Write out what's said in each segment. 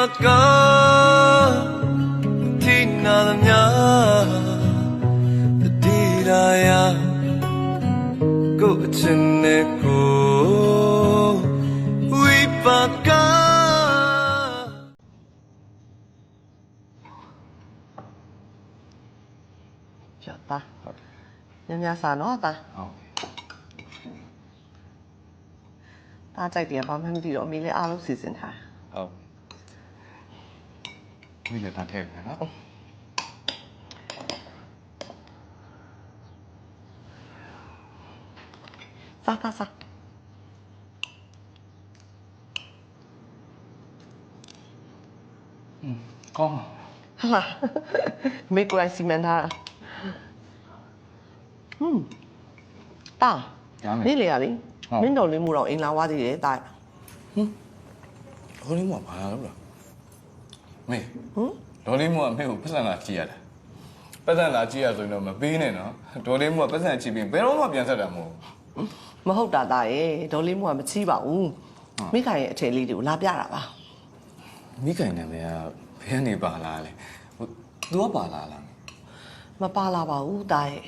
Vipatka Tinadamya Diraya Kuchineko Vipatka Ta nhà xà nó ta ta chạy tiền bao nhiêu điều mình lấy alo xì xìn hả mình là ta theo hả sao con là mấy cô anh xì men ha taนี่เลยอ่ะดิမင်းတော်လေးမှုတော့အိမ်လာသွားသေးတယ်တာဒေါ်လေးမဘာလာလို့လဲမေဒေါ်လေးမအမေကိုပတ်စံလာကြည့်ရတာပတ်စံလာကြည့်ရဆိုရင်တော့မပေးနဲ့နော်ဒေါ်လေးမကပတ်စံကြည့်ပြီးဘယ်တော့မှပြန်ဆက်တာမဟုတ်မဟုတ်တာတာရဲ့ဒေါ်လေးမှုကမချီးပါဘူးမိခိုင်ရဲ့အထည်လေးတွေကိုလာပြတာပါမိခိုင်နာမည်ကဘယ်ကနေပါလာလဲသူကပါလာလားမပါလာပါဘူးတာရဲ့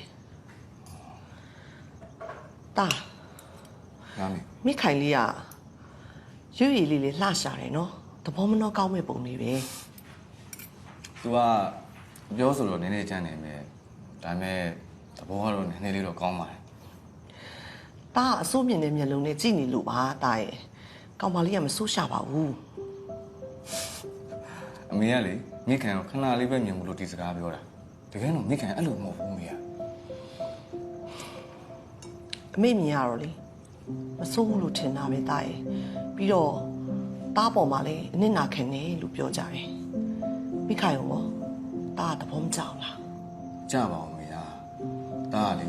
တာမိခိုင်လေးကရွရည်လေးလှရှာတယ်နော်သဘောမနှောကောင်းမဲ့ပုံလေးပဲ သူကပြောဆိုတော့နည်းနည်းကြမ်းနေမယ်ဒါပေမဲ့သဘောကတော့နည်းနည်းလေးတော့ကောင်းပါတယ်တာအစိုးမြင်တဲ့မျက်လုံးနဲ့ကြည့်နေလို့ပါတာရဲ့ကောင်မလေးကမဆိုးရှာပါဘူးအမေကလေမိခိုင်ကိုခဏလေးပဲမြင်မှုလို့ဒီစကားပြောတာတကယ်တော့မိခိုင်အဲ့လိုမဟုတ်ဘူးမေအမေမြင်ရတော့လေမဆိုးဘူးလို့ထင်တာပဲတာရဲ့ပြီးတော့တားပေါ်မှာလေအနစ်နာခံနေလို့ပြောကြတယ်မိခိုင်ရောတားသဘောမကျလားကြပါဦးမေကတားကလေ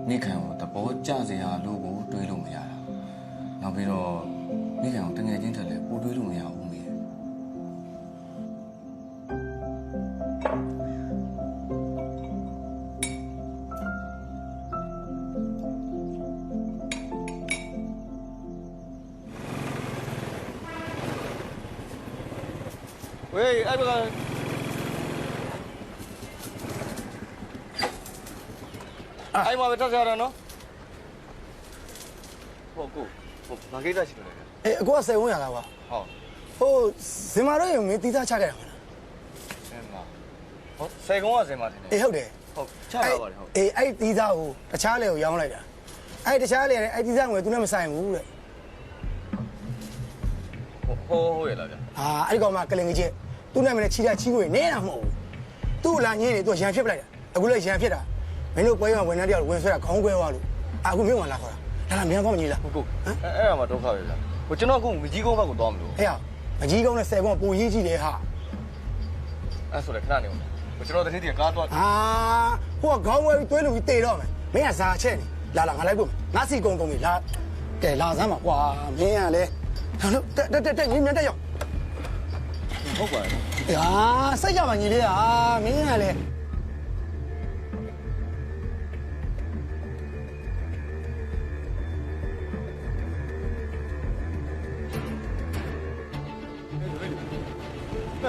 မိခိုင်ကိုသဘောကျစရာလို့ကိုတွေးလို့မရတာနောက်ပြီးတော့မိခိုင်ကိုတငယ်ချင်းထက်လည်းပို့တွေးလို့မရဘူးမေ喂，哎不个，哎妈，别吵架了喏。我哪给他去了？哎，我谁问下来哇？好，哦，什么都有没地上吃的嘛？什么？哦，谁跟我什么的？哎，好的。好，吃了吧？好。哎，地上哦，他吃了有养来的。哎，他吃了，哎，地上我都那么三五了。好嘢啦，啊，哎，个嘛，格林个姐，都那么的吃点吃过，哪样冇？都拿年的都先撇不来的，我来先撇的，没有关系，我那条我说了刚过完了，啊，我没往哪好了，那没方便了。不，哎嘛都考虑了，我今朝讲没几个把我当唔到。哎呀，没几个呢，三个不一起的哈。哎，说来看你，我今朝在这点搞多。啊，我刚我对路对了没，没人啥钱呢，拉我来过，哪是公公的拉，给拉什么哇，没人嘞。对，你们这样。好乖。呀，谁家嘛你的啊？没人嘞。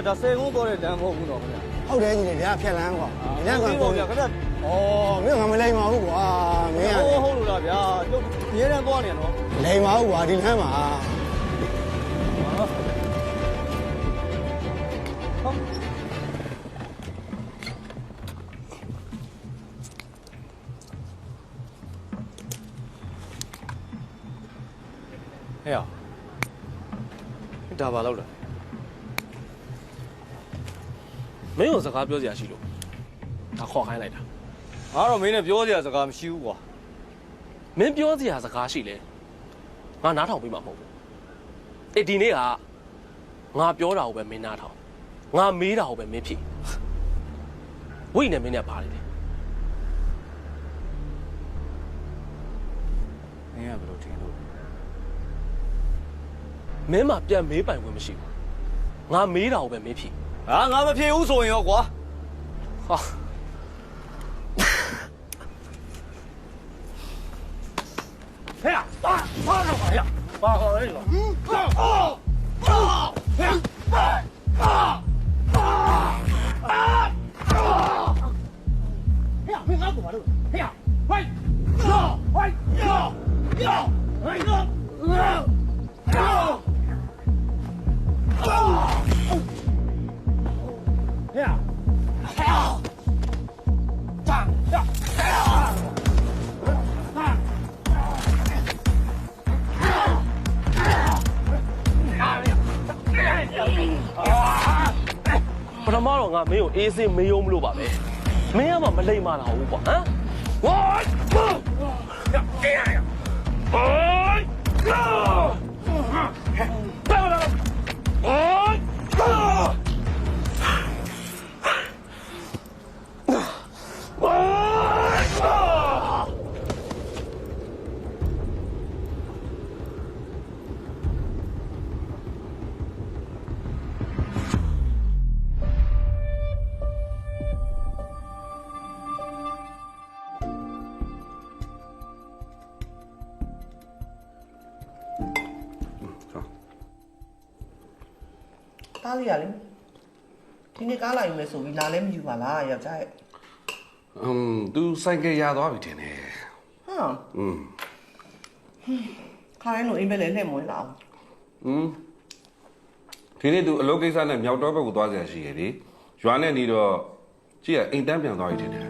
那谁工作的人好不孬呢？后来你的人骗人过，人家讲哦，没有俺们来嘛过啊，没人。好路那边，就别人多少年了？来嘛过，你看嘛。哎呀，你咋把老了？没有စကားပြောစရာရှိလို့ဒါခေါ်ခိုင်းလိုက်တာငါတော့မင်းနဲ့ပြောစရာစကားမရှိဘူးကွာမင်းပြောစရာစကားရှိလဲငါနားထောင်ပြီးမှမဟုတ်ဘူးအေးဒီနေ့ကငါပြောတာကိုပဲမင်းနားထောင်ငါမေးတာကိုပဲမင်းဖြေဝိနဲ့မင်းနဲ့ပါတယ်လေမင်းကဘယ်လိုထင်လို့မင်းမှပြန်မေးပိုင်ခွင့်မရှိဘူးငါမေးတာကိုပဲမင်းဖြေငါမဖြေဘူးဆိုရင်ရောကွာဟာဟဲ့ဘာလို့ပါရပါဟောလေ ပထမတော့ငါမင်းကိုအေးစေးမေးရုံမလို့ပါပဲမင်းကမှမလိမ္မာတာဟုတ်ကွာဟမ်ဝိုင်းကဲရရဟိုးဘာလဲဟိုးတားလေးရလေဒီနေ့ကားလာယူမယ်ဆိုပြီးလာလဲမယူပါလားယောက်ျားရဲ့ သူဆိုင်ကရသွားပြီတင်တယ် ဟမ်ခါတိုင်းလိုအိမ်ပဲလဲလှည့်မဝင်လာအောင် ဒီနေ့သူအလုပ်ကိစ္စနဲ့မြောက်တော့ဘက်ကိုသွားကြရရှိရလေရွာနဲ့နေတော့ကြည့်ရအိမ်တန်းပြန်သွားပြီတင်တယ်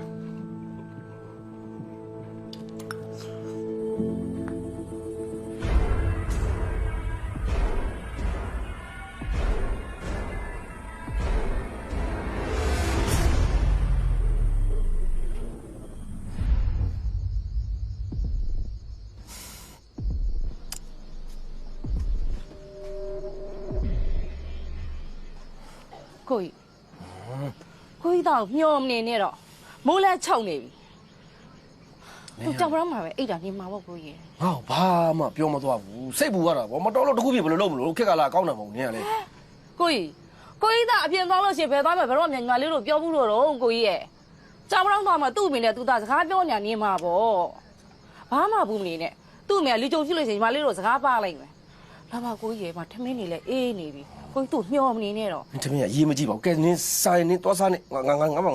ကိုကြီးတော့မျောမနေနဲ့တော့မိုးလဲချုပ်နေပြီသူကြောက်ရမှာပဲအိတ်တာနေမှာပေါ့ကိုကြီး ငါ့ဘာမှပြောမသွားဘူးစိတ်ပူရတာဗောမတော်လို့တခုပြဘယ်လိုလုပ်မလို့ခက်ကလာကောင်းတယ်မဟုတ်နင်းကလေ ကိုကြီးသားအပြင်သွားလို့ရှိရင်ဘယ်သွားမှာဘယ်တော့မှညီမလေးတို့ပြောဘူးလို့တော့ကိုကြီးရဲ့ကြောက်ရမှာမှသူ့အမေနဲ့သူ့သားစကားပြောညာနေမှာပေါ့ဘာမှဘူးမနေနဲ့သူ့အမေကလီကြုံဖြစ်လို့ရှိရင်ညီမလေးတို့စကားပါလိုက်မယ်လာပါကိုကြီးရဲ့မထမင်းနေလဲအေးနေပြီကိုကြီးသူ့မျောမနေနဲ့တော့ တမင်ကရေးမကြည့်ပါဘူးကဲနင်းဆိုင်နင်းသွားစားနေငါ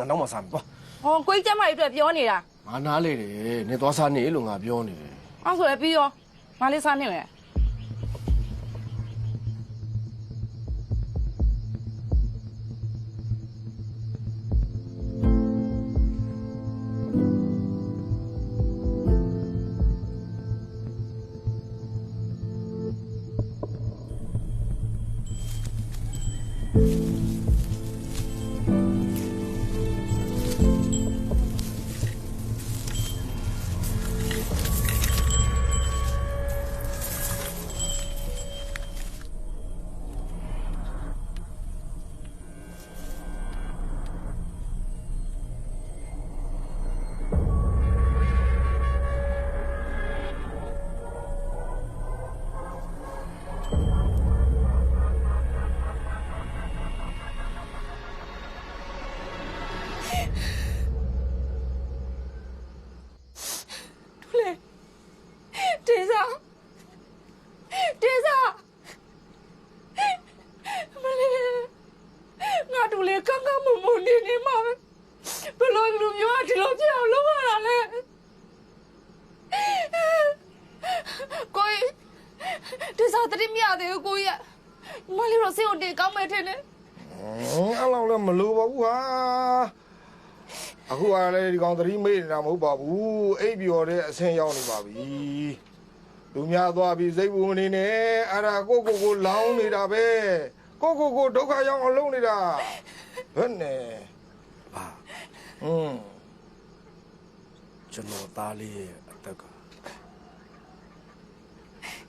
နောက်မှစားမယ်သွား ဟောကိုကြီးကျမကြီးအတွက်ပြောနေတာ ငါနားလေတယ်နင်းသွားစားနေလို့ငါပြောနေတယ် အဲ့ဆိုလည်းပြီးရောမလေးစားနေမယ် တေစာမလေးငါတို့လေကန်းကန်းမမနေမှာပဲဘယ်လိုလူမျိုးဒီလိုပြောင်းလို့ရတာလဲကိုကြီးတေစာတတိမြတယ်ကိုကြီးမလေးရောစေုံတေကောင်းမဲ့ထင်တယ် အဲ့လောက်လည်းမလိုပါဘူးဟာအခုကလည်းဒီကောင်သတိမေ့နေတာမဟုတ်ပါဘူးအိပ်ပျော်တဲ့အဆင်းရောက်နေပါပြီလူများသွားပြီးစိတ်ပူမနေနဲ့အဲ့ဒါကိုလောင်းနေတာပဲကိုဒုက္ခရောက်အောင်လုပ်နေတာဘယ်နဲ့ဟာကျွန်တော်သားလေးရဲ့အသက်က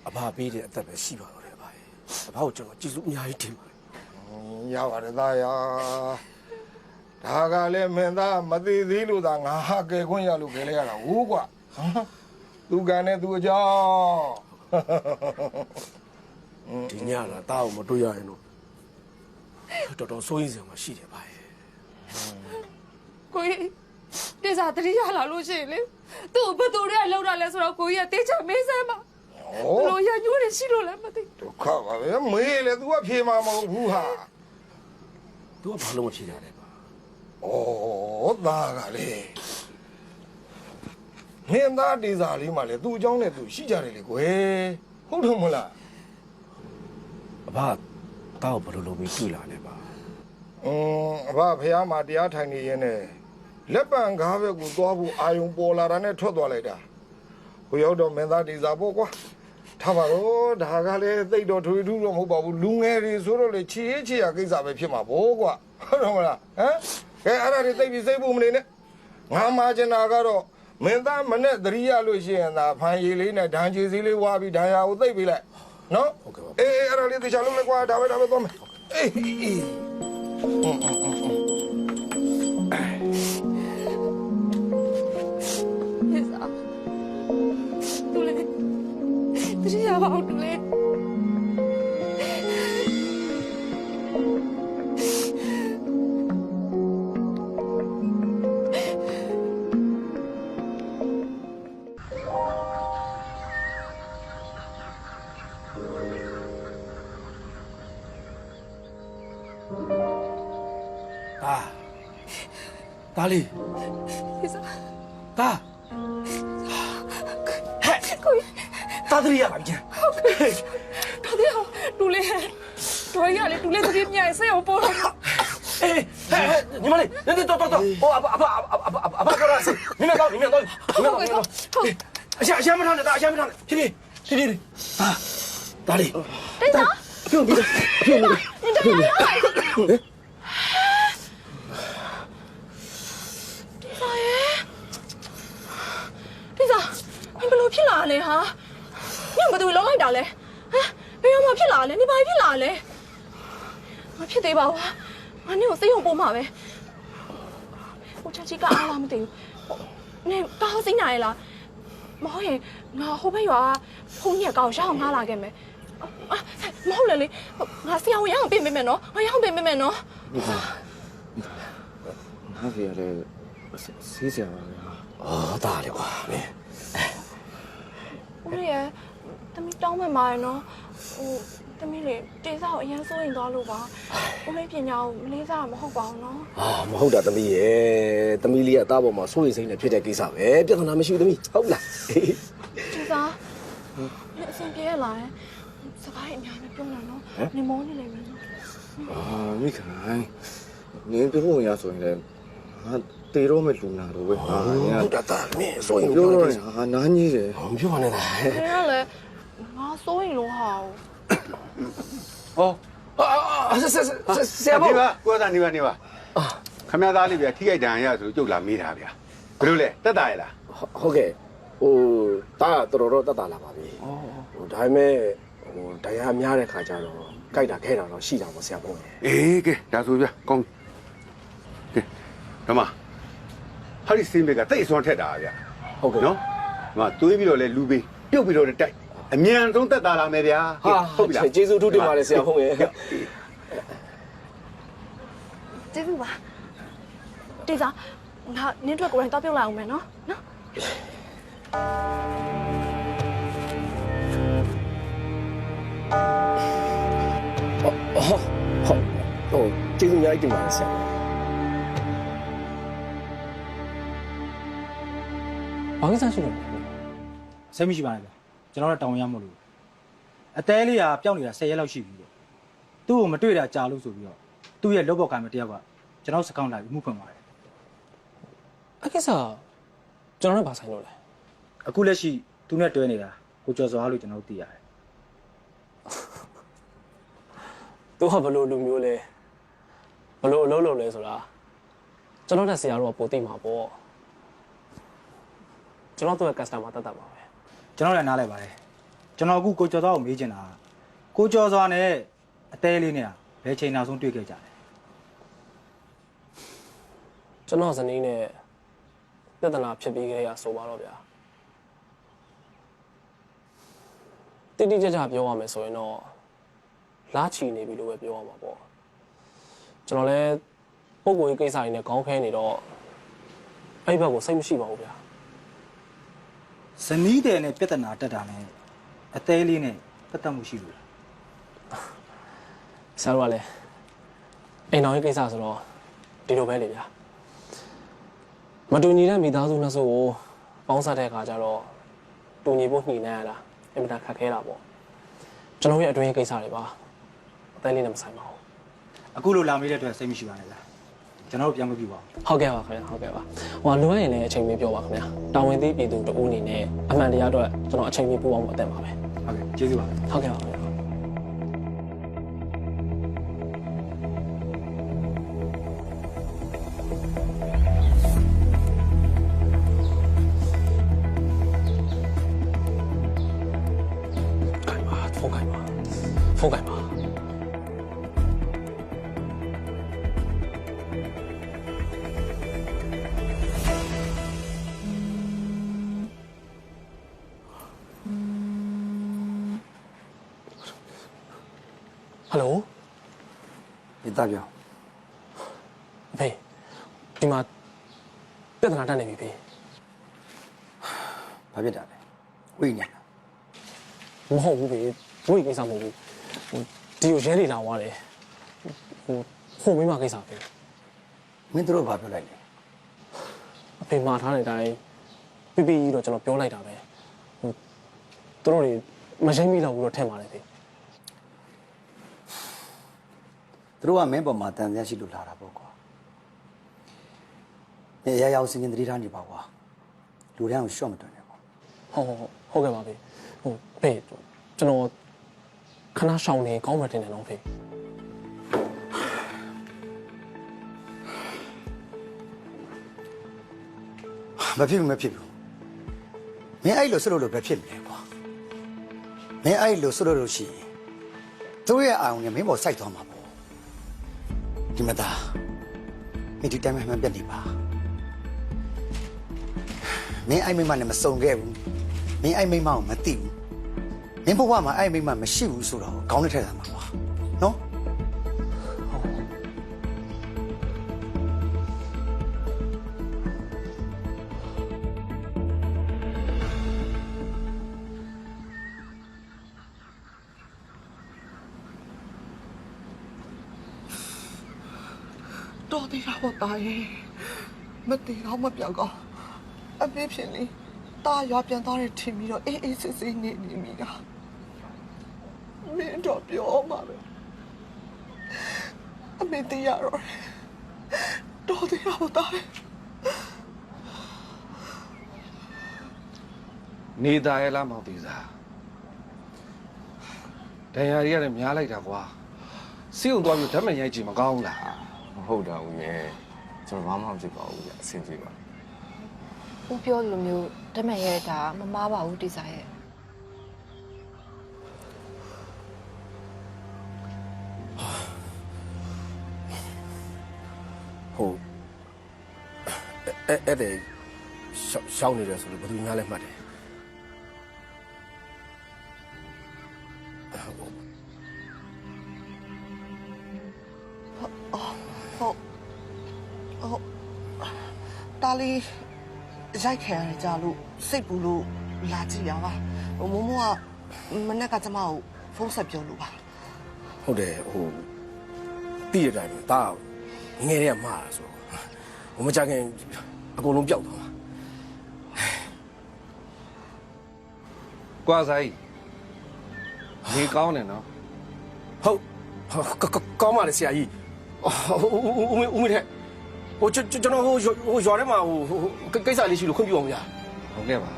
အဘပေးတဲ့အသက်ပဲရှိပါတော့တယ်ဗျာအဘကိုကျွန်တော်ကြည်စုအများကြီးတင်ပါတယ် ရပါတယ်သားရဒါကလည်းမင်းသားမသေးသေးလို့သာငါဟာကဲခွင့်ရလို့ခဲလဲရတာဟုတ်ကွာသူကန်နဲ့သူအကြောင်း ဒီညလာတားကိုမတွေ့ရရင်တော့တော်တော်စိုးရိမ်စရာမရှိတယ်ဗျာ ကိုကြီးတေစာတတိယလာလို့ရှိရင်လေသူ့ဘယ်သူတွေကလောက်တာလဲဆိုတော့ကိုကြီးကတေချာမေးစမ်းပါလို့ရညိုးနေရှိလို့လည်းမသိ ဒုက္ခပါပဲမေးလေ तू ကဖြေမှာမဟုတ်ဘူးဟာ သူကဘာလို့မဖြေကြလဲဗျာ ဩသားကလေမင်းသားဒေစာလေးမှလေသူ့အကြောင်းနဲ့သူရှိကြတယ်လေကွယ်ဟုတ်တယ်မလား အဘတားကိုဘယ်လိုလုပ်ပြီးတွေ့လာလဲဗျာ အဘဖះမှာတရားထိုင်နေရင်နဲ့လက်ပံကားဘက်ကိုသွားဖို့အာယုံပေါ်လာတာနဲ့ထွက်သွားလိုက်တာဟိုရောက်တော့မင်းသားဒေစာပေါ့ကွာထ ထားပါတော့ဒါကလည်းသိတော့ထွေထူးတော့မဟုတ်ပါဘူးလူငယ်တွေဆိုတော့လေချီရေးချီရကိစ္စပဲဖြစ်မှာပေါ့ကွာဟုတ်တော့မလားဟမ်ကဲအဲ့ဒါတွေသိပြီးစိတ်ဖို့မနေနဲ့ငါမှချင်တာကတော့မင်းသားမနဲ့သတိရလို့ရှိရင်သာဖန်ရည်လေးနဲ့ဒဏ်ချီစည်းလေးဝါပြီးဒဏ်ရာကိုသိပ်ပေးလိုက်နော်အေးအဲ့ဒါလေးသေချာလုပ်လိုက်ကွာဒါပဲသွားမယ်အေးတတိယပါဦးတူလေ ဒါလေး ဖေစာ ဒါ ကို တာတရီရပါဗျာ တတိယတူလေတော်ရလေတူလေတတိယမြဲဆေးအောင်ပေါ်လာ အေးညီမလေးနေတော့ဟိုအဘကတော့နင်းတော့အရှာမထောင်းနဲ့ဒါအရှာမထောင်းဖြည်းဖြည်းဒါလေး တေးစား ပြုတ်ပြီးပြုတ်ပြီး 你这样来，地嫂，你不老骗哪嘞哈？你不都老来打嘞？啊，没有嘛骗哪嘞？你把骗哪嘞？我骗对吧？我你有谁用宝马呗？我这几个阿拉没得，你刚好谁来了？冇嘢，我好朋友啊，碰嘢搞笑阿拉嘅咩？啊，冇啦你，我試下我一樣變咩喏，我一樣變咩喏。ငါဖေရလေဆေးစရာပါဗျာ 哦，大了啊，你。ဦးလေးရဲ့တမီတောင်းမှမှာရနော်ဟိုတမီလေးတေးစားကိုအရင်စိုးရင်သွားလို့ပါဦးလေးပညာကိုမလေးစားမဟုတ်ပါဘူးနော် 啊，မဟုတ်တာသမီးရဲ့သမီးလေးကအသားပေါ်မှာစိုးရိမ်စိတ်နဲ့ဖြစ်တဲ့ကိစ္စပဲပြဿနာမရှိဘူးသမီးဟုတ်လား တေးစား你အဆင်ပြေရလားစကားအများကြီးပြောနေနော်နေမောနေလိမ့်မယ်နော် အာမိခိုင်နင်းပြောရဆိုရင်လေငါတေတော့မဲ့လူနာတော့ပဲဟာ ဟုတ်တာမင်းစိုးရိမ် ပြော ပြော တော့ လို့ ဟာနားကြီးတယ် မပြောနဲ့လား နေရလေငါစိုးရင်လို့ဟာ ဟော ဆရာ ဒီ ဘော ပါကိုသားနေပါခမရသားလေးဗျာထိခိုက်ဒဏ်ရာရဆိုကြုတ်လာမေးတာဗျာဘယ်လိုလဲတက်တာရလား ဟုတ်ကဲ့ဟိုတာတော်တော်တက်တာလာပါပြီဟိုဒါပေမဲ့ဟိုတရားများတဲ့ခါကျတော့ကြိုက်တာခဲတာတော့ရှိတာပေါ့ဆရာဘော အေးကဲဒါဆိုဗျာကောင်းကဲဓမ္မဟာဒီစင်းဘက်ကတိတ်ဆွမ်းထက်တာဗျာ ဟုတ်ကဲ့ နော်ဓမ္မတွေးပြီးတော့လဲလူပေးပြုတ်ပြီးတော့တိုက်အမြန်ဆုံးတက်တာလာမယ်ဗျာ ဟုတ်ပြီလားကျေးဇူးထူးတင်ပါတယ်ဆရာဟုတ်ရဲ့ ကျေးဇူးပါတေးစားငါနင်းတို့ကိုယ်တိုင်တောက်ပြုတ်လိုက်အောင်မယ်နော်နော် ဟိုကျေးဇူးများတင်ပါတယ်ဆရာ ဘာကိစ္စရှိလို့လဲ စိတ်မရှိပါနဲ့ဗျကျွန်တော်တို့တောင်းရမလို့အသေးလေးကပျောက်နေတာ10ရက်လောက်ရှိပြီပေါ့သူ့ကိုမတွေ့တာကြာလို့ဆိုပြီးတော့သူ့ရဲ့လုပ်ပေါ်ကံမတယောက်ကကျွန်တော်စကောင်းလာပြီးမှုဖွင့်ပါတယ် အကိစ္စကျွန်တော်တို့ဘာဆိုင်လို့လဲ အခုလက်ရှိသူနဲ့တွဲနေတာကိုကျော်စွာလို့ကျွန်တော်တို့သိရတယ် သူကဘလို့လူမျိုးလဲဘလို့အလုပ်လုပ်လဲဆိုတာကျွန်တော်တက်ဆရာတို့ကပိုသိမှာပေါ့ကျွန်တော်တို့ရဲ့ customer တတ်တာပါပဲ ကျွန်တော်လည်းနားလဲပါတယ်ကျွန်တော်အခုကိုကျော်စွာကိုမေးချင်တာကိုကျော်စွာနဲ့အသေးလေးနဲ့ဘယ်ချိန်နောက်ဆုံးတွေ့ခဲ့ကြလဲ ကျွန်တော်ဇနီးနဲ့ပြဿနာဖြစ်ပြီးကြရဆိုပါတော့ဗျာတိတိကျကျပြောရမယ်ဆိုရင်တော့လာချီနေပြီလို့ပဲပြောရမှာပေါ့ကျွန်တော်လည်းပုံကိုယ်ကြီးကိစ္စတွေနဲ့ခေါင်းခဲနေတော့အဲ့ဘက်ကိုစိတ်မရှိပါဘူးဗျာ ဇနီးတယ်နဲ့ပြဿနာတက်တာနဲ့အသေးလေးနဲ့ပတ်သက်မှုရှိလို့ ဆရာတို့ကလည်းအိမ်တော်ရေးကိစ္စဆိုတော့ဒီလိုပဲလေဗျာမတူညီတဲ့မိသားစုနှစ်စုကိုပေါင်းစပ်တဲ့အခါကျတော့တူညီဖို့ညှိနှိုင်းရတာအင်မတန်ခက်ခဲတာပေါ့ကျွန်တော်ရဲ့အတွင်းရေးကိစ္စတွေပါအသေးလေးနဲ့မဆိုင်ပါဘူး အခုလိုလာမေးတဲ့အတွက်စိတ်မရှိပါနဲ့ဗျကျွန်တော်တို့ပြန်မပြပါဘူး ဟုတ်ကဲ့ပါခင်ဗျာဟုတ်ကဲ့ပါဟိုလိုရရင်လည်းအချိန်မီပြောပါခင်ဗျာတာဝန်သိပြည်သူတဦးအနေနဲ့အမှန်တရားအတွက်ကျွန်တော်အချိန်မီပူအောင်မအသက်ပါပဲ ဟုတ်ကဲ့ ကျေးဇူးပါ ဟုတ်ကဲ့ပါ ဖုန်းကိုင်ပါဟယ်လို ဒီသားပြော ဖေးဒီမှာပြဿနာတက်နေပြီဖေး ဘာဖြစ်တာလဲဝိညာဉ် မဟုတ်ဘူးဖေးဘိုးကြီးကိစ္စမဟုတ်ဘူးဒီကိုရဲတွေလာသွားတယ်ဟိုမိမကိစ္စဖေး မင်းတို့ဘာပြောလိုက်လဲ အဖေမှားထားတဲ့အတိုင်းပြပြကြီးတော့ကျွန်တော်ပြောလိုက်တာပဲသူတို့တွေမရှင်းမိတော့ဘူးတော့ထင်ပါတယ်ဖေး သူတို့ကမင်းပေါ်မှာတန်တရားရှိလို့လာတာပေါ့ကွာနေရရအောင်စင်ရင်တတိထားနေပါကွာလူတန်းကိုရှော့မတွင်နဲ့ပေါ့ ဟုတ်ကဲ့ပါဖေးဖေးကျွန်တော်ခဏရှောင်းနေကောင်းမှတင်တယ်နော်ဖေး မဖြစ်ဘူးမဖြစ်ဘူးမင်းအဲ့လိုဆွလို့ပဲဖြစ်နေကွာမင်းအဲ့လိုဆွလို့ရှိရင်သူ့ရဲ့အာရုံနဲ့မင်းပေါ်စိုက်သွားမှာပေါ့ဒီမှာမင်းဒီတိုင်းမှပြတ်နေပါမင်းအဲ့မိမနဲ့မစုံခဲ့ဘူးမင်းအဲ့မိမကိုမသိဘူးမင်းဘဝမှာအဲ့မိမမရှိဘူးဆိုတော့ခေါင်းနဲ့ထည့်တာမှာကွာနော်တော်သေးတာပေါ့တာရဲ့မသေးတော့မပြောက်ကောအမေဖြစ်နေတာရွာပြန်သွားတဲ့ထင်ပြီးတော့အေးအေးစစ်စစ်နေမိတာမင်းတော့ပြောမှာပဲအမေသေးရတော့တော်သေးတာပေါ့တာရဲ့ နေသားရဲ့လားမောင်သေးစားဒဏ်ရာတွေရတယ်များလိုက်တာကွာစိတ်ုံသွားပြီးဓာတ်မဲ့ရိုက်ကြည့်မကောင်းလား မဟုတ်တာဦးရဲ့ကျွန်တော်ဘာမှမဖြစ်ပါဘူးဗျအဆင်ပြေပါ ဦးပြောလိုမျိုးတမန်ရဲ့ဒါမမားပါဘူးတိစားရဲ့ ဟုတ်အဲ့တဲ့ရှောင်းနေတယ်ဆိုလို့ဘယ်သူများလဲမှတ်တယ် တာလီရိုက်ခံရတယ်ကြာလို့စိတ်ပူလို့လာကြည့်ရပါမိုးမိုးကမနေ့ကကျမကိုဖုန်းဆက်ပြောလို့ပါ ဟုတ်တယ်တိရတိုင်းတာငယ်တွေကမှားတာဆိုဟိုမကြခင်အကုန်လုံးပျောက်သွားမှာ ကွာဆိုင်နေကောင်းတယ်နော် ဟုတ်ကောင်းပါလေဆရာကြီးဦးမင်းတဲ့ဟိုကျွန်တော်ဟိုရွာထဲမှာဟိုကိစ္စလေးရှိလို့ခွင့်ပြုအောင်ဗျာ ဟုတ်ကဲ့ပါ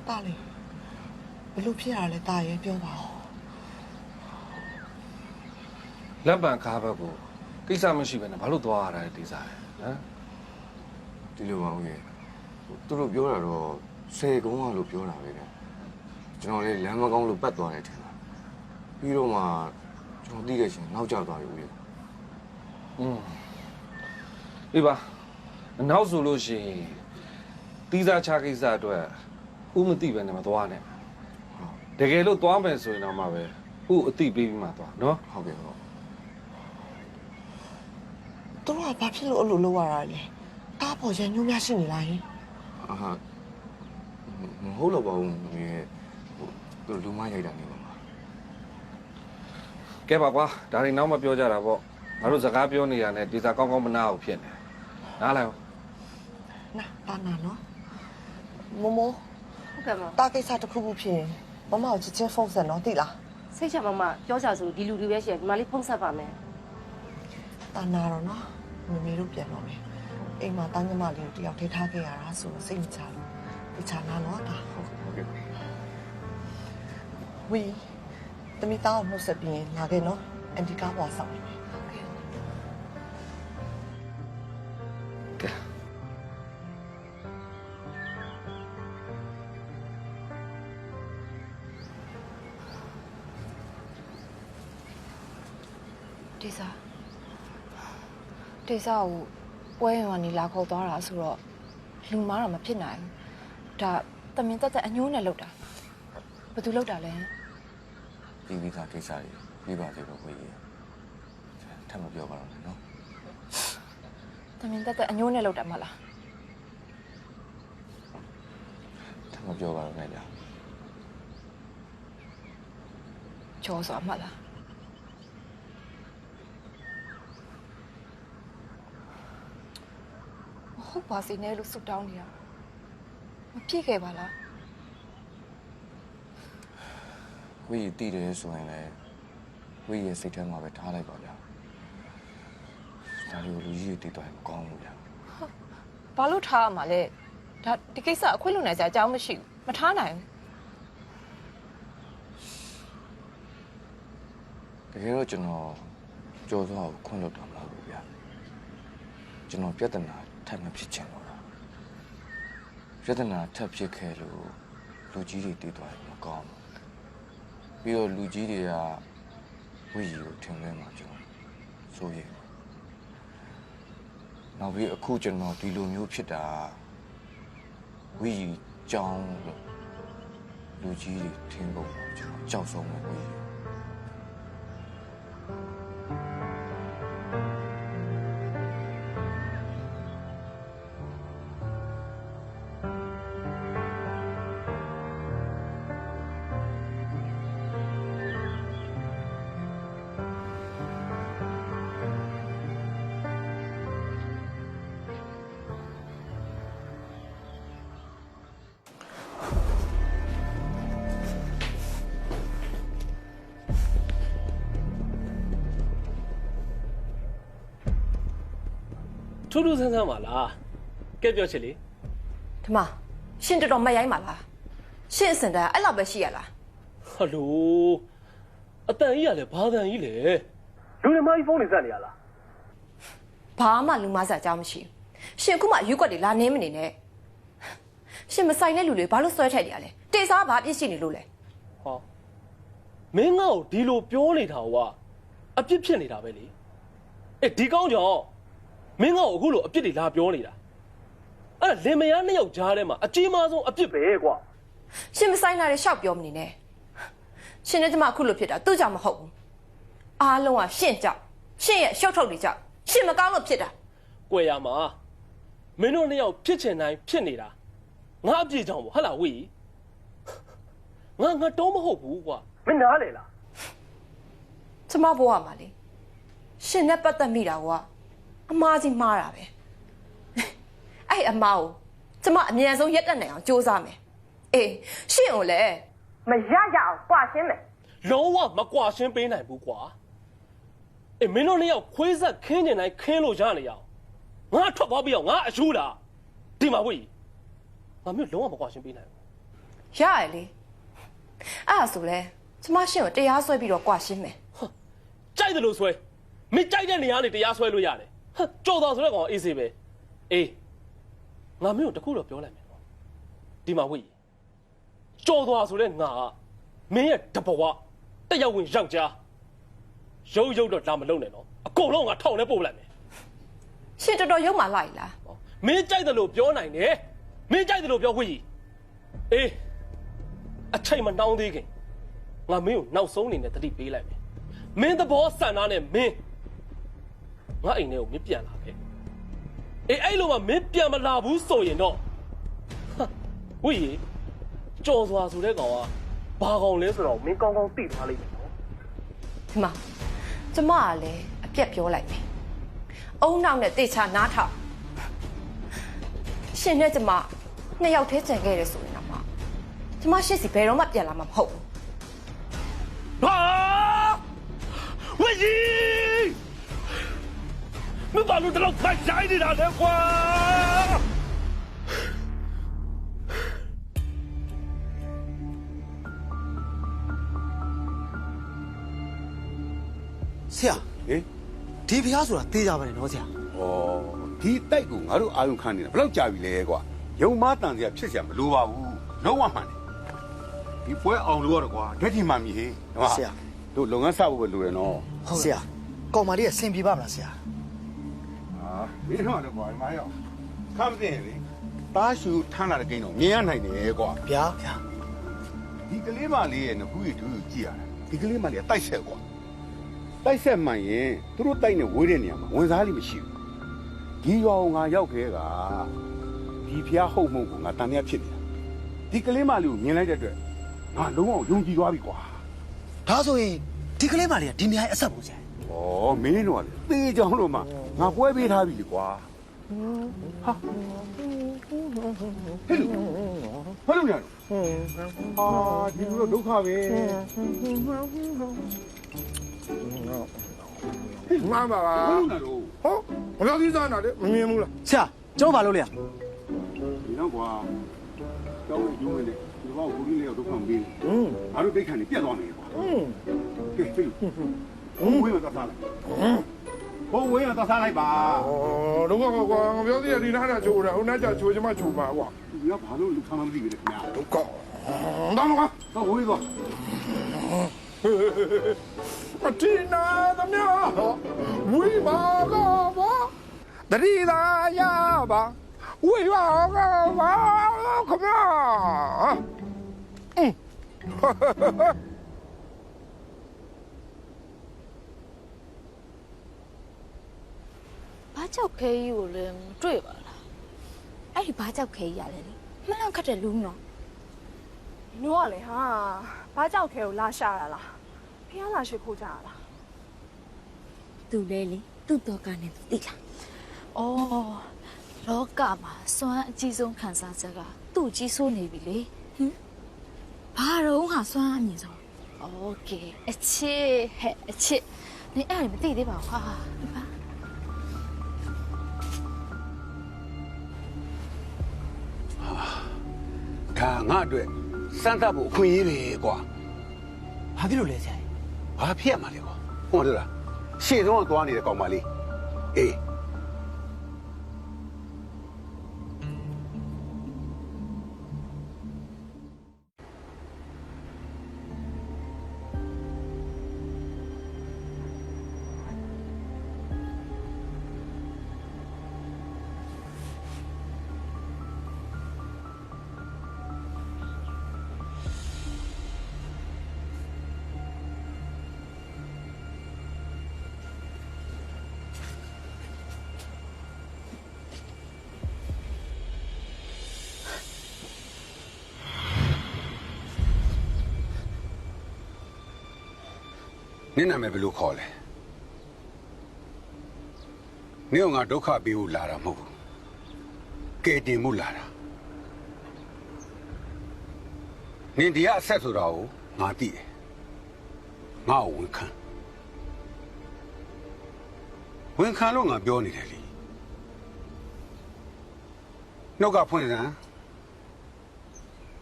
တာလီဘလို့ဖြစ်ရလဲတာရဲ့ပြောပါဦး လက်ပံကားဘက်ကိုကိစ္စမရှိဘဲနဲ့ဘာလို့သွားရတာလဲဒီစားဟမ် ဒီလိုပါဦးရဲ့သူတို့ပြောတာတော့10ကုန်းကလို့ပြောတာပဲကျွန်တော်လည်းလမ်းမကောင်းလို့ပတ်သွားတယ်ထင်တာပြီးတော့မှကျွန်တော်သိခဲ့ရှင်နောက်ကျသွားပြီဦးရဲ့ အေးပါနောက်ဆိုလို့ရှိရင်တီးစားချကိစ္စအတွက်ဥမသိပဲနဲ့မသွားနဲ့တကယ်လို့သွားမယ်ဆိုရင်တော့မှပဲဥအသိပေးပြီးမှသွားနော် ဟုတ်ကဲ့ဟုတ် သူတို့ကဘာဖြစ်လို့အဲ့လိုလုပ်ရတာလဲတားပေါ်ရညှိုးများရှိနေလားဟင် အာမဟုတ်တော့ပါဘူးရဲ့သူလူမရိုက်တာနေပါမှာ ကဲပါကွာဒါတွေနောက်မှပြောကြတာပေါ့ငါတို့စကားပြောနေရတဲ့ဒီစားကောင်းကောင်းမနာအောင်ဖြစ်နေနားလိုက်အောင် နာတာနာနော်မိုးမိုး ဟုတ်ကဲ့မ တာကိစ္စတစ်ခုခုဖြစ်ရင်မမကိုချစ်ချင်းဖုန်းဆက်နော်သိလား စိတ်ချမမပြောကြဆိုဒီလူတွေပဲရှိတယ်ဒီမလေးဖုန်းဆက်ပါမယ် တာနာတော့နော်မမေတို့ပြန်တော့မယ်အိမ်မှာတန်းညီမလေးကိုတယောက်ထိထားခဲ့ရတာဆိုစိတ်မချလို့ဒီချာနာနော်ဒါဟုတ်ဝီတမီတောင်းနှုတ်ဆက်ပြီးလာခဲ့နော်အန်တီကားပေါ်ဆောင်နေမယ်ဟုတ်ကဲ့ ကဲ တေစာကိုပွဲရုံကနေလာခေါ်သွားတာဆိုတော့လူမားတော့မဖြစ်နိုင်ဘူးဒါတမင်တက်တက်အညိုးနဲ့လောက်တာဘယ်သူလောက်တာလဲ ပြီးပြီးသားကိစ္စတွေပြီးပါသေးတော့ကိုကြီးထပ်မပြောပါတော့နဲ့နော် တမင်တက်တက်အညိုးနဲ့လောက်တာမလား ထပ်မပြောပါတော့နဲ့ကြာ ချောဆိုအမှတ်လားဟုတ်ပါစေနဲ့လို့စွတ်တောင်းနေတာမပြည့်ခဲ့ပါလား ကိုကြီးတည်တယ်ဆိုရင်လည်းကိုကြီးရဲ့စိတ်ထဲမှာပဲထားလိုက်ပါဗျာဒါလေးကိုလူကြီးတွေတည်သွားရင်မကောင်းဘူးဗျာ ဘာလို့ထားရမှာလဲဒါဒီကိစ္စအခွင့်လုံနိုင်စရာအကြောင်းမရှိဘူးမထားနိုင်ဘူး တကယ်တော့ကျွန်တော်ကြော်သွားကိုခွင့်လွှတ်တော့မဟုတ်ဘူးဗျာကျွန်တော်ပြဿနာထပ်မဖြစ်ချင်တော့ပြဿနာထပ်ဖြစ်ခဲ့လို့လူကြီးတွေတည်သွားရင်မကောင်းဘူးပြီးတော့လူကြီးတွေကဝိကြီးကိုထင်လဲမှာကျွန်တော်စိုးရိမ်နောက်ပြီးအခုကျွန်တော်ဒီလိုမျိုးဖြစ်တာဝိကြီးကြောင်းလို့လူကြီးတွေထင်ကုန်တော့ကျွန်တော်ကြောက်ဆုံးမယ်ဝိကြီး ထူးထူးဆန်းဆန်းပါလားကဲပြောချစ်လေ ဒီမှာရှင်တော်တော်မရိုင်းပါလားရှင်အစင်တာအဲ့လောက်ပဲရှိရလား ဟယ်လိုအတန်ကြီးရလဲဘာတန်ကြီးလဲလူတွေမကြီးဖုန်းနေဆက်နေရလား ဘာမှလူမဆာအကြောင်းမရှိဘူးရှင်အခုမှယူကွက်တွေလာနင်းမနေနဲ့ရှင်မဆိုင်တဲ့လူတွေဘာလို့ဆွဲထည့်နေရလဲတေစားဘာပြစ်ရှိနေလို့လဲ ဟောမင်းငါ့ကိုဒီလိုပြောနေတာကအပြစ်ဖြစ်နေတာပဲလေအေးဒီကောင်းကြောင့်မင်းငါ့ကိုအခုလိုအပြစ်တွေလာပြောနေတာအဲ့ဒါလင်မယားနှစ်ယောက်ကြားထဲမှာအကြီးမားဆုံးအပြစ်ပဲကွာ ရှင်မဆိုင်တာတွေရှောက်ပြောမနေနဲ့ရှင်နဲ့ကျမအခုလိုဖြစ်တာသူ့ကြောင့်မဟုတ်ဘူးအားလုံးကရှင်ကြောင့်ရှင်ရဲ့ရှောက်ထုတ်တွေကြောင့်ရှင်မကောင်းလို့ဖြစ်တာ ကွယ်ရမှာမင်းတို့နှစ်ယောက်ဖြစ်ချင်တိုင်းဖြစ်နေတာငါအပြစ်ကြောင့်ပေါ့ဟဟလားဝီငါတော့မဟုတ်ဘူးကွာမင်းနားလေလား ကျမဘဝမှာလေရှင်နဲ့ပတ်သက်မိတာကအမားကြီးမှားတာပဲအဲ့အမားကိုကျမအမြန်ဆုံးရက်တက်နိုင်အောင်ကြိုးစားမယ်အေးရှင်ကိုလည်းမရရအောင်ပွာရှင်းမယ် လုံးဝမကွာရှင်းပေးနိုင်ဘူးကွာအေးမင်းတို့နှစ်ယောက်ခွေးဆက်ခင်းကျင်တိုင်းခင်းလို့ရနေရအောင်ငါထွက်သွားပြီးအောင်ငါအရှူးလားဒီမှာဝီငါမျိုးလုံးဝမကွာရှင်းပေးနိုင်ဘူး ရရလေအဲ့ဒါဆိုလဲကျမရှင်ကိုတရားစွဲပြီးတော့ပွာရှင်းမယ် ကြိုက်တယ်လို့ဆွဲမင်းကြိုက်တဲ့နေရာနေတရားဆွဲလို့ရတယ်ဟမ်ကြော်တော်ဆိုတဲ့ကောင်အေးစေးပဲအေးငါမင်းကိုတခုတော့ပြောလိုက်မယ်နော်ဒီမှာဝီကြော်တော်ဆိုတဲ့ငါမင်းရဲ့တဘဝတက်ရောက်ဝင်ယောက်ျားရုပ်တော့လာမလုံးနဲ့နော်အကုန်လုံးငါထောင်ထဲပို့လိုက်မယ် ရှင်တော်တော်ရုံမှလိုက်လား မင်းကြိုက်တယ်လို့ပြောနိုင်တယ်မင်းကြိုက်တယ်လို့ပြောဝီအေးအချိန်မနှောင်းသေးခင်ငါမင်းကိုနောက်ဆုံးအနေနဲ့တတိပေးလိုက်မယ်မင်းသဘောဆန္ဒနဲ့မင်းငါအိမ်ထဲကိုမင်းပြန်လာခဲ့အေးအဲ့လိုမှမင်းပြန်မလာဘူးဆိုရင်တော့ဝီကြော်စွာဆိုတဲ့ကောင်ကဘာကောင်လဲဆိုတော့မင်းကောင်းကောင်းသိသွားလိမ့်မယ်နော် ဒီမှာကျမကလည်းအပြက်ပြောလိုက်မယ်အုံနောက်နဲ့တေချာနားထောင်ရှင်နဲ့ကျမနှစ်ယောက်တည်းကြံခဲ့တယ်ဆိုရင်တော့ကျမရှစ်စီဘယ်တော့မှပြန်လာမှာမဟုတ်ဘူး ဟာဝီ မင်းဘာလို့တော့ဖိုက်ဆိုင်နေတာလဲကွာ ဆရာ ဟင် ဒီဖျားဆိုတာသေးကြပါနဲ့နော်ဆရာ ဩဒီတိုက်ကိုငါတို့အာယုံခံနေတာဘယ်လောက်ကြာပြီလဲကွာယုံမတန်စရာဖြစ်စရာမလိုပါဘူးလုံးဝမှန်တယ်ဒီပွဲအောင်လို့ရတော့ကွာဓာတ်ကြီးမှန်ပြီဟေးဆရာတို့လုပ်ငန်းစဖို့ပဲလိုတယ်နော် ဆရာကောင်မလေးကဆင်ပြေပါမလားဆရာ ဟာမင်းတော့လည်းကွာဒီမှာရောက်ခမ်းတဲ့လေတားရှူထမ်းလာတဲ့ကိန်းတော့မြင်ရနိုင်တယ်ကွာ ဗျာ ဒီကလေးမလေးရဲ့ငခုရီတူကြည့်ရတာဒီကလေးမလေးကတိုက်ဆက်ကွာတိုက်ဆက်မှန်ရင်သူတို့တိုက်နေဝေးတဲ့နေရာမှာဝင်စားလိမ့်မရှိဘူးဒီရွာကိုငါရောက်ခဲ့ကဒီဖျားဟုတ်မှုကိုငါတန်မြတ်ဖြစ်နေတာဒီကလေးမလေးကိုမြင်လိုက်တဲ့အတွက်ငါလုံးဝယုံကြည်သွားပြီကွာ ဒါဆိုရင်ဒီကလေးမလေးကဒီနေရာအဆက်ဘူးဆရာ ဩမင်းတို့ကလေသေချောင်းလို့မှငါပွဲပေးထားပြီလေကွာဟာဟဲ့လူဘာလို့လဲဟာဒီလိုဒုက္ခပဲ မှန်ပါလား ဘာလို့လဲတော့ ဟောမပြောသေးစားနာလေမမြင်ဘူးလား ဆရာကျွန်တော်ဘာလုပ်လဲ ဒီတော့ကွာတောင်းရုံးနေတယ်ဒီဘောကိုကြီးလေးတော့ဒုက္ခမပေးဘူးငါတို့ဒိတ်ခံနေပြတ်သွားနေကွာကဲဖေးဘုံဝေးရတာစားလိုက်ဘုံဝေးရတာစားလိုက်ပါ ဩတော့ကွာငါပြောသေးတယ်ဒီနားကချိုးတာဟိုနားကျချိုးချင်မှချိုးမှာကွာ ဒီကဘာလို့လူခံမှမသိဘူးလေခင်ဗျာ ဒုက္ခတော့ကွာ တော့ဝေးသွား အတီနာသမ ्या ဝိမာကဘာတတိသာရပါဝိမာကဘာခမ ဘာကြောက်ခဲကြီးကိုလည်းမတွေ့ပါလားအဲ့ဒီဘာကြောက်ခဲကြီးရလဲလေမှန်လောက်ခတ်တဲ့လူမျိုး ညို့ကလေဟာဘာကြောက်ခဲကိုလာရှာတာလားဖျားလာရှိခိုးကြရလား သူလဲလေသူ့တော့ကနေသိလားအော်လောကမှာစွမ်းအကြီးဆုံးခံစားချက်ကသူ့ကြီးဆိုးနေပြီလေဟင်ဘာတော့ဟာစွမ်းအမြင့်ဆုံးโอเคအချစ်ဟဲ့အချစ်နေအဲ့ဒါမသိသေးပါဘူးဟာဒီပါ ဒါငါအတွက်စမ်းသပ်ဖို့အခွင့်အရေးပဲကွာ ဘာဖြစ်လို့လဲဆရာ ဘာဖြစ်ရမှာလဲကွာဟောတယ်လားရှေ့ဆုံးကသွားနေတဲ့ကောင်မလေးအေးနင့်နာမည်ဘယ်လိုခေါ်လဲနင့်ကငါဒုက္ခပေးဖို့လာတာမဟုတ်ဘူးကဲတင်မှုလာတာနင်ဒီကအဆက်ဆိုတာကိုငါသိတယ်ငါ့ကိုဝန်ခံလို့ငါပြောနေတယ်လေနှုတ်ကဖွင့်စမ်း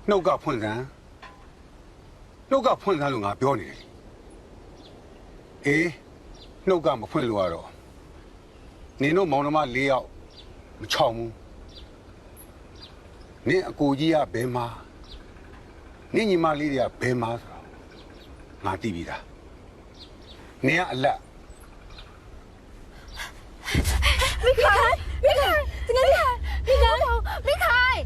နှုတ်ကဖွင့်စမ်းလို့ငါပြောနေတယ်အေးနှုတ်ကမဖွင့်လို့ရတော့နင်တို့မောင်နှမ၄ယောက်မချောင်ဘူးနင်အကိုကြီးကဘယ်မှာနင်ညီမလေးတွေကဘယ်မှာဆိုတော့ငါသိပြီလားနင်ကအလက် မိခိုင်တကယ်မိခိုင်မိခိုင်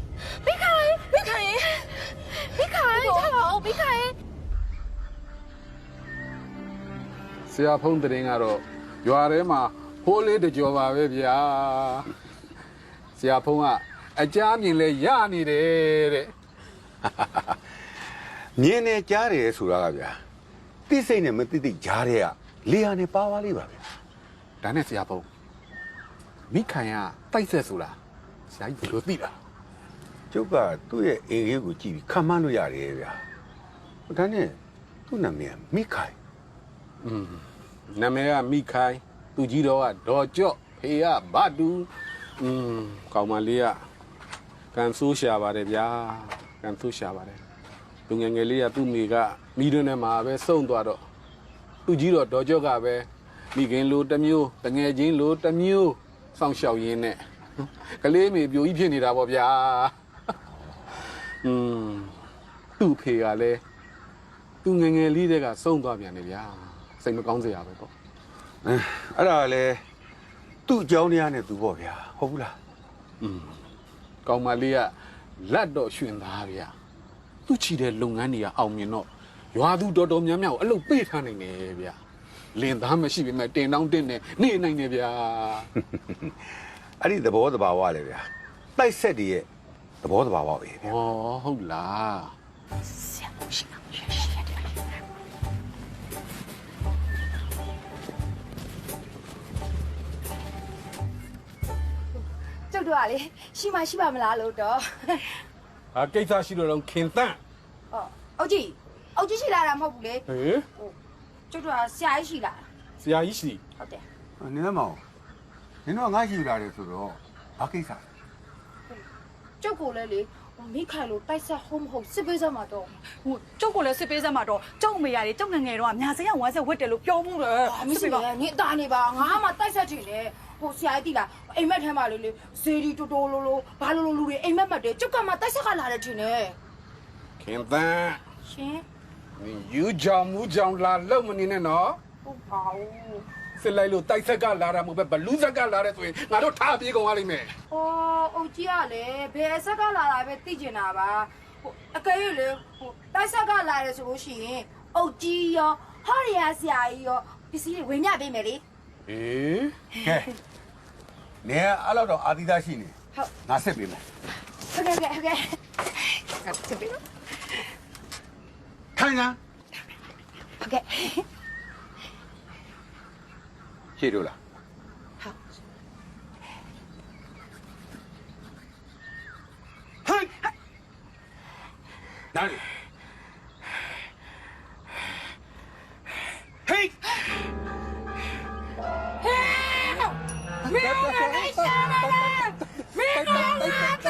ဆရာဖုံးတဲ့ရင်ကတော့ရွာထဲမှာဟိုးလေးတကြော်ပါပဲဗျာဆရာဖုံးကအကြမ်းမြင်လဲရနေတယ်တဲ့ မြင်နေကြားတယ်ဆိုတာကဗျာသိစိတ်နဲ့မသိသိကြားတဲ့ကလေယာနဲ့ပါလေးပါဗျာ ဒါနဲ့ဆရာဖုံးမိခိုင်ကတိုက်ဆက်ဆိုတာဆရာကြီးဘယ်လိုသိတာ ကျုပ်ကသူ့ရဲ့အိမ်လေးကိုကြည့်ပြီးခံမှန်းလို့ရတယ်ဗျာဒါနဲ့သူ့နာမည်ကမိခိုင် နာမည်ကမိခိုင်သူကြီးတော်ကဒေါ်ကြော့ဖ ဖေကဘာတူကောင်မလေးကကန်ဆိုးရှာပါတယ်ဗျာကန်ဆိုးရှာပါတယ်လူငယ်ငယ်လေးကသူ့မိကမိတွင်းထဲမှာပဲစုံသွားတော့သူကြီးတော့ဒေါ်ကျော့ကပဲမိခင်လိုတစ်မျိုးတငယ်ချင်းလိုတစ်မျိုးစောင့်ရှောက်ရင်းနဲ့ကလေးမေပြိုကြီးဖြစ်နေတာပေါ့ဗျာသူ့ဖေကလည်းသူငယ်ငယ်လေးတွေကစုံသွားပြန်တယ်ဗျာစိတ်မကောင်းစရာပဲပေါ့ အဲ့ဒါလေသူ့အကြောင်းတရားနဲ့သူပေါ့ဗျာဟုတ်ဘူးလား ကောင်မလေးကလက်တော့ရှင်သားဗျာသူ့ချီတဲ့လုပ်ငန်းတွေကအောင်မြင်တော့ရွာသူတော်တော်များများကိုအလုပ်ပေးထားနိုင်တယ်ဗျာလင်သားမရှိပေမဲ့တင်တောင်းတင်နေနေနိုင်တယ်ဗျာ အဲ့ဒီသဘောတဘာဝလေဗျာတိုက်ဆက်တည်းရဲ့သဘောတဘာဝပဲဗျာ ဩဟုတ်လား ဆရာမရှိလား ကျုပ်တို့ကလေရှိမရှိပါမလားလို့တော့ ဟာကိစ္စရှိတော့ခင်တန့် ဟောအုတ်ကြီးရှိလာတာမဟုတ်ဘူးလေ ဟေး ကျုပ်တို့ကဆရာကြီးရှိလာ ဆရာကြီးရှိ ဟုတ်တယ် နင်းမောင်နင်တော့ငါရှိလာတယ်ဆိုတော့ဘာကိစ္စ ကျုပ်ကိုလည်းလေမိခိုင်လိုတိုက်ဆက်ဟုတ်မဟုတ်စစ်ပေးစမ်းမှာတော့ ဟိုကျုပ်ကိုလည်းစစ်ပေးစမ်းမှာတော့ကျုပ်အမေရည်ကျုပ်ငယ်ငယ်တော့အများစင်းကဝမ်းဆက်ဝတ်တယ်လို့ပြောမှုတယ် မရှိပါနဲ့နင်အသားနေပါငါမှတိုက်ဆက်ထင်တယ်ဟိုဆရာကြီးတိလားအိမ်မက်ထဲမှာလေဇေဒီတိုတိုလိုလိုဘာလိုလိုလူတွေအိမ်မက်မှတ်တယ်ကျုပ်ကမှတိုက်ဆက်ကလာတယ်ထင်တယ် ခင်တန့် ရှင် ယူကြောင်မူကြောင်လာလုံမနေနဲ့နော် ဟုတ်ပါဘူး စစ်လိုက်လို့တိုက်ဆက်ကလာတာမဟုတ်ပဲဘလူးဆက်ကလာတဲ့ဆိုရင်ငါတို့ထားပြေးကုန်ရလိမ့်မယ် ။အော်အုတ်ကြီးကလည်းဘယ်ဆက်ကလာတာပဲသိကျင်တာပါ။ဟိုအကယ်၍လေဟိုတိုက်ဆက်ကလာတယ်ဆိုလို့ရှိရင်အုတ်ကြီးရောဟောရီယာဆရာကြီးရောပစ္စည်းတွေဝေမျှပေးမယ်လေ အေး ကဲနင်အဲ့လောက်တော့အာသီသားရှိနေ ။ဟုတ် ငါဆက်ပေးမယ် ။ဟုတ်ကဲ့ဟုတ်ကဲ့။ဆက်ပြီးတော့ ထိုင်လား ဟုတ်ကဲ့ ရှေ့တို့လား ဟုတ် ဟိုက်နားလေဟိတ် မင်းတို့လည်းရှာနေတယ်မင်းတို့လည်း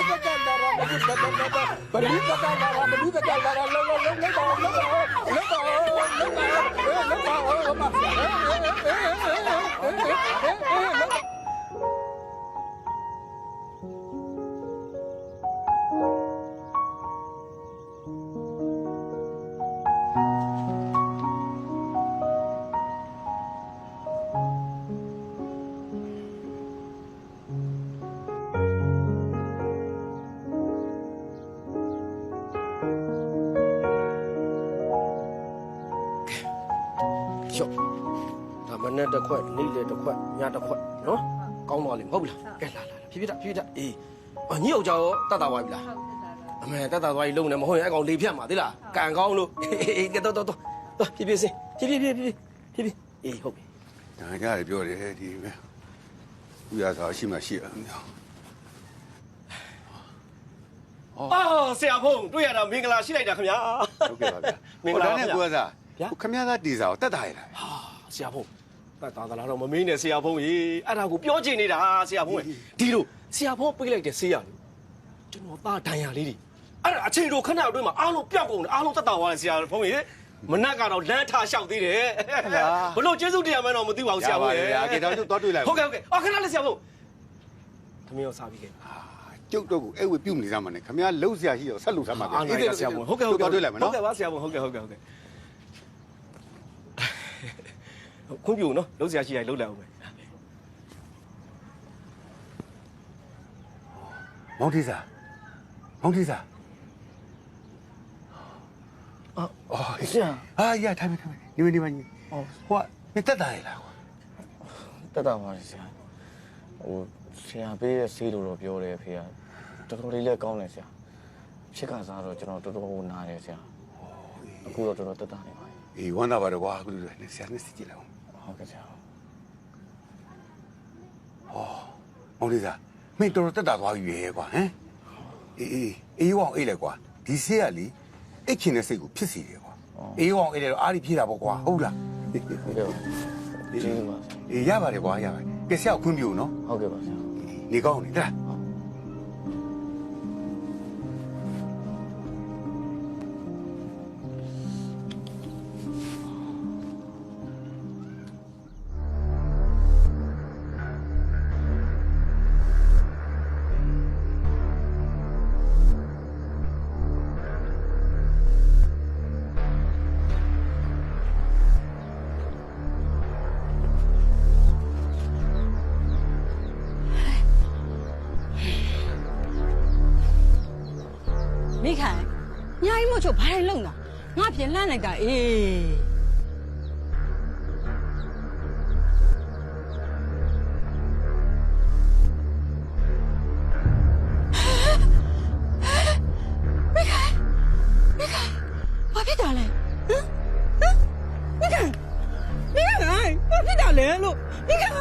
ဘလူးဆက်ကလာတာလုံလုံရှော့ဒါမနဲ့တစ်ခွက်နေ့လေတစ်ခွက်ညတစ်ခွက်နော်ကောင်းသွားလိမ့်မဟုတ်ဘူးလားကဲလာဖြည်းဖြည်းအေးညို့ကြောတတ်တာသွားပြီလားအမေတတ်တာသွားပြီလုံနေမဟုတ်ရင်အကောင်လေဖြတ်မှာသိလားကန်ကောင်းလို့အေးကဲတော့ဖြည်းဖြည်းစဖြည်းဖြည်းအေးဟုတ်ပြီ ဒါကြရတယ်ပြောတယ်ဒီပဲဥရသာရှိမှရှိရမယ် အော်ဆရာဖုံးတွေ့ရတာမင်္ဂလာရှိလိုက်တာခင်ဗျာ ဟုတ်ကဲ့ပါဗျာ မင်္ဂလာ နဲ့ကိုရသာခမရသားတီစာကိုတတ်တာရလား ဟာဆရာဖုံးတတ်တာလားတော့မမင်းနဲ့ဆရာဖုံးရေအဲ့ဒါကိုပြောချင်နေတာဆရာဖုံးဒီလိုဆရာဖုံးပြေးလိုက်တဲ့ဆေးရလို့ကျွန်တော်သားဒဏ်ရာလေးတွေအဲ့ဒါအချိန်တို့ခဏအတွင်းမှာအားလုံးပြောက်ကုန်တယ်အားလုံးတက်တာသွားတယ်ဆရာဖုံးရေမနက်ကတော့လမ်းထားလျှောက်သေးတယ်ဘလို့ကျေးဇူးတရားမှန်းတော့မသိပါဘူးဆရာဖုံးရေ ကေတော့တော့တွေ့လိုက် ဟုတ်ကဲ့အော်ခဏလေးဆရာဖုံးသမီးရောစားပြီးခဲ့ ကျုပ်တော့ကိုအဲ့ဝေပြုတ်နေစမ်းမနဲ့ခမရလှုပ်ရှားရှိတော့ဆက်လှုပ်စမ်းပါဗျာ အေးဆရာဖုံးဟုတ်ကဲ့တွေ့လိုက်မယ်နော် ဟုတ်ကဲ့ပါဆရာဖုံးဟုတ်ကဲ့ခွင့်ပြုနော်လုံးဆရာရှိတိုင်းလုံးလိုက်အောင်ပဲ မောင်တီစာအော်ဆရာဟာရထိုင်နေဟိုကမတက်တာရလားကွာ တက်တာပါလေဆရာဟိုဆရာပေးတဲ့ဆေးလို့တော့ပြောတယ်ဖေကတော်တော်လေးလည်းကောင်းတယ်ဆရာဖြစ်ကစားတော့ကျွန်တော်တော်တော်နားတယ်ဆရာအခုတော့တော်တော်တက်တာနေပါပြီ အေးဝမ်းသာပါတော့ကွာအခုလည်းဆရာနဲ့စစ်ကြည့်လိုက်အောင် ဟုတ်ကဲ့ဆရာ မောင်တီစာမင်းတော်တက်တာသွားပြီရဲ့ကွာဟမ်အေးဝအောင်အေးလေကွာဒီဆေးကလေအိတ်ခင်တဲ့စိတ်ကိုဖြစ်စီတယ်ကွာအေးဝအောင်အေးလေတော့အားရဖြည့်တာပေါ့ကွာဟုတ်လား ဟုတ်ကဲ့ကျေးဇူးပါ အေးရပါတယ်ကွာရပါတယ် ကဲဆရာခွင့်ပြုနော် ဟုတ်ကဲ့ပါဆရာ နေကောင်းနေလား မိခိုင်ညာကြီးမို့ချိုဘာလဲလုံတာငါပြင်လှမ်းလိုက်တာအေးမိခိုင်ဘာဖြစ်တာလဲမိခိုင်ဘာဖြစ်တာလဲလို့မိခိုင်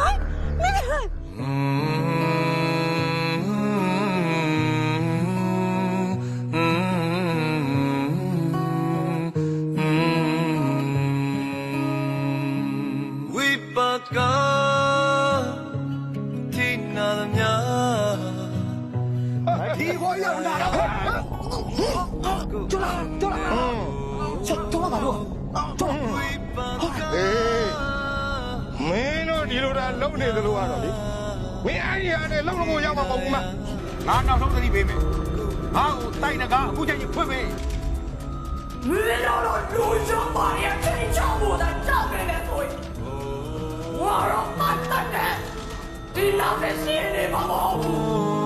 ဒီခေါ်ရတာကျော်လာပါတော့ကျော် အေးမင်းတို့ဒီလိုတာလုံနေသလိုကတော့လေမင်းအဲ့ဒီဟာနဲ့လုံလို့ရမှာမဟုတ်ဘူးမ ငါနောက်ဆုံးသတိပေးမယ်ငါ့ကိုတိုက်နဂါအခုချိန်ကြီးဖွင့်ပေး မင်းတို့လူချောပါရဲ့ချိန်ချောဖို့တာကြောက်နေတယ်ဆိုရင်ဝါရောမတ်တဲ့ဒီနောက်နဲ့ရှင်းနေမှာမဟုတ်ဘူး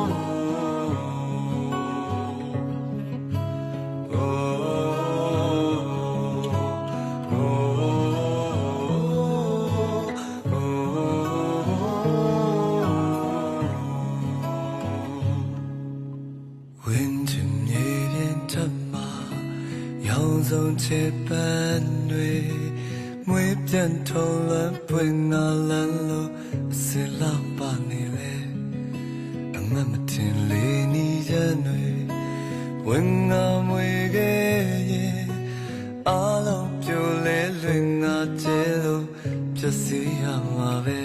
ဆုံးချစ်ပန်းတွေမွေးပြန်ထုံးလွန်ပွင့်ငါလန်းလို့အစလောက်ပါနေလေအမမတင်လေးနီးရတွေဝင်ငါမွေခဲ့ရဲ့အားလုံးပြိုလဲလွင်ငါကျဲလို့ပြည့်စည်ရမှာပဲ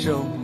show